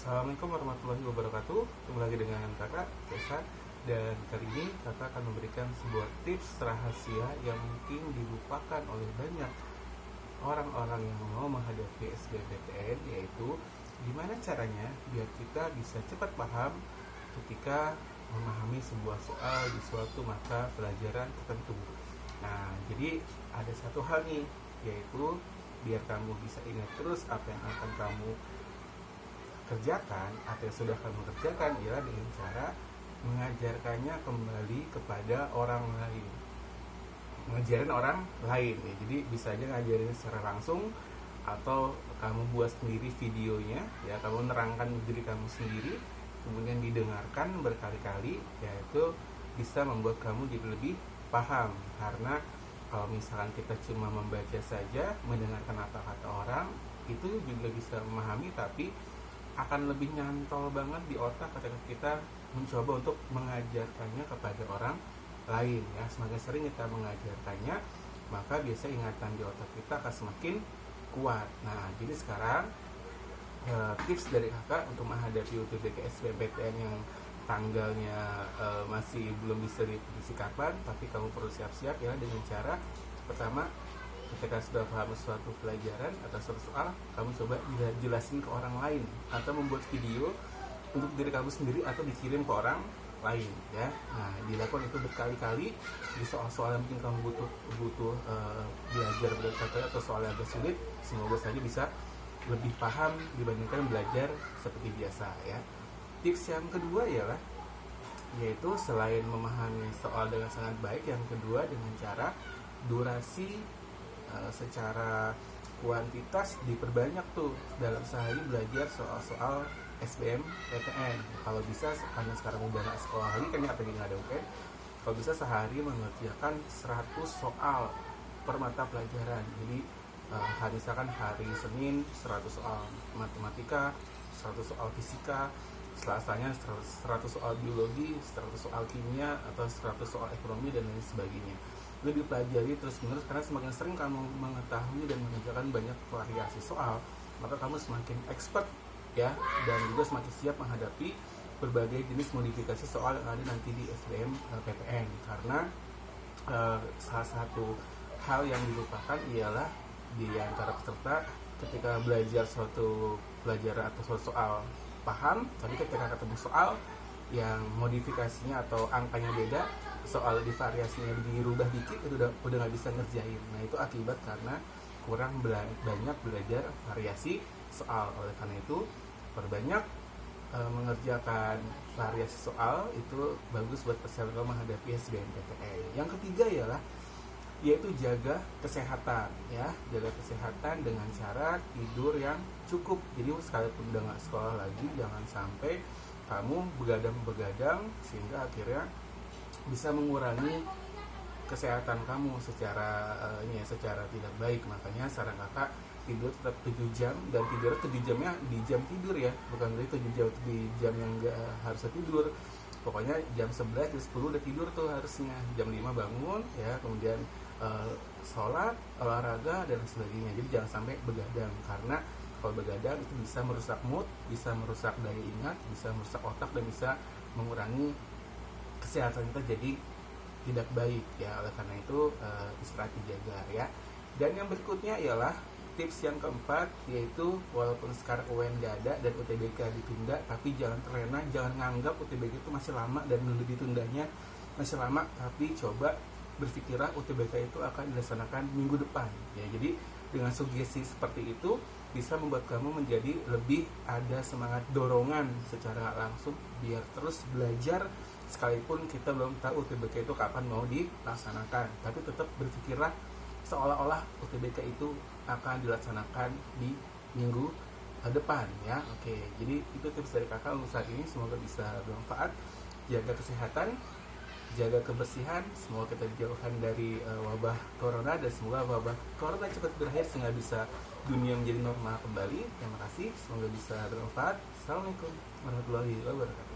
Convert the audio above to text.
Assalamualaikum warahmatullahi wabarakatuh. Ketemu lagi dengan kakak Kesa. Dan kali ini kakak akan memberikan sebuah tips rahasia yang mungkin dilupakan oleh banyak orang-orang yang mau menghadapi SBMPTN, yaitu gimana caranya biar kita bisa cepat paham ketika memahami sebuah soal di suatu mata pelajaran tertentu. Nah, jadi ada satu hal nih, yaitu biar kamu bisa ingat terus apa yang akan kamu kerjakan atau yang sudah kamu kerjakan, ialah dengan cara mengajarkannya kembali kepada orang lain, ngajarin orang lain ya. Jadi bisa aja ngajarin secara langsung atau kamu buat sendiri videonya ya, kamu nerangkan diri kamu sendiri, kemudian didengarkan berkali-kali, yaitu bisa membuat kamu jadi lebih paham. Karena kalau misalkan kita cuma membaca saja, mendengarkan apa kata orang, itu juga bisa memahami, tapi akan lebih nyantol banget di otak ketika kita mencoba untuk mengajarkannya kepada orang lain ya. Semakin sering kita mengajarkannya, maka biasa ingatan di otak kita akan semakin kuat. Nah, jadi sekarang tips dari kakak untuk menghadapi UTBK SBMPTN yang tanggalnya masih belum bisa diprediksi kapan, tapi kamu perlu siap-siap ya, dengan cara pertama, ketika sudah paham suatu pelajaran atau suatu soal, kamu coba jelasin ke orang lain atau membuat video untuk diri kamu sendiri atau dikirim ke orang lain ya. Nah, dilakukan itu berkali-kali di soal-soal yang mungkin kamu butuh belajar berkali-kali atau soal yang agak sulit, semoga saja bisa lebih paham dibandingkan belajar seperti biasa ya. Tips yang kedua ialah, yaitu selain memahami soal dengan sangat baik, yang kedua dengan cara durasi secara kuantitas diperbanyak tuh dalam sehari belajar soal-soal SBMPTN. Kalau bisa, karena sekarang udah nggak sekolah lagi kan ya, apalagi nggak ada UN, kalau bisa sehari mengerjakan 100 soal per mata pelajaran. Jadi misalkan hari Senin 100 soal matematika, 100 soal fisika, Selasanya 100 soal biologi, 100 soal kimia, atau 100 soal ekonomi dan lain sebagainya. Lebih pelajari terus menerus, karena semakin sering kamu mengetahui dan mengerjakan banyak variasi soal, maka kamu semakin expert ya, dan juga semakin siap menghadapi berbagai jenis modifikasi soal yang ada nanti di SBMPTN. Karena salah satu hal yang dilupakan ialah di antara peserta ketika belajar suatu pelajaran atau suatu soal paham, tapi ketika ketemu soal yang modifikasinya atau angkanya beda, soal divariasinya dirubah dikit, itu udah nggak bisa ngerjain. Nah, itu akibat karena kurang banyak belajar variasi soal. Oleh karena itu, perbanyak mengerjakan variasi soal, itu bagus buat peserta menghadapi SBMPTN. Yang ketiga ialah, yaitu jaga kesehatan ya, jaga kesehatan dengan cara tidur yang cukup. Jadi sekalipun udah nggak sekolah lagi, jangan sampai kamu begadang sehingga akhirnya bisa mengurangi kesehatan kamu secara secara tidak baik. Makanya saran kakak, tidur tetap 7 jam, dan tidur 7 jamnya di jam tidur ya, bukan dari 7 jam di jam yang nggak harus tidur. Pokoknya jam 11, jam 10 udah tidur tuh harusnya. Jam 5 bangun ya, kemudian sholat, olahraga, dan sebagainya. Jadi jangan sampai begadang, karena kalau begadang itu bisa merusak mood, bisa merusak daya ingat, bisa merusak otak, dan bisa mengurangi kesehatan kita jadi tidak baik ya. Oleh karena itu istirahat dijaga ya. Dan yang berikutnya ialah tips yang keempat, yaitu walaupun sekarang UN gak ada dan UTBK ditunda, tapi jangan terlena, jangan nganggap UTBK itu masih lama dan ditundanya masih lama, tapi coba berpikirlah UTBK itu akan dilaksanakan minggu depan ya. Jadi dengan sugesti seperti itu bisa membuat kamu menjadi lebih ada semangat, dorongan secara langsung biar terus belajar, sekalipun kita belum tahu UTBK itu kapan mau dilaksanakan, tapi tetap berpikirlah seolah-olah UTBK itu akan dilaksanakan di minggu depan ya. Oke, jadi itu tips dari kakak untuk saat ini, semoga bisa bermanfaat. Jaga kesehatan, jaga kebersihan, semoga kita dijauhkan dari wabah corona, dan semoga wabah corona cepat berakhir sehingga bisa dunia menjadi normal kembali. Terima kasih, semoga bisa bermanfaat. Assalamualaikum warahmatullahi wabarakatuh.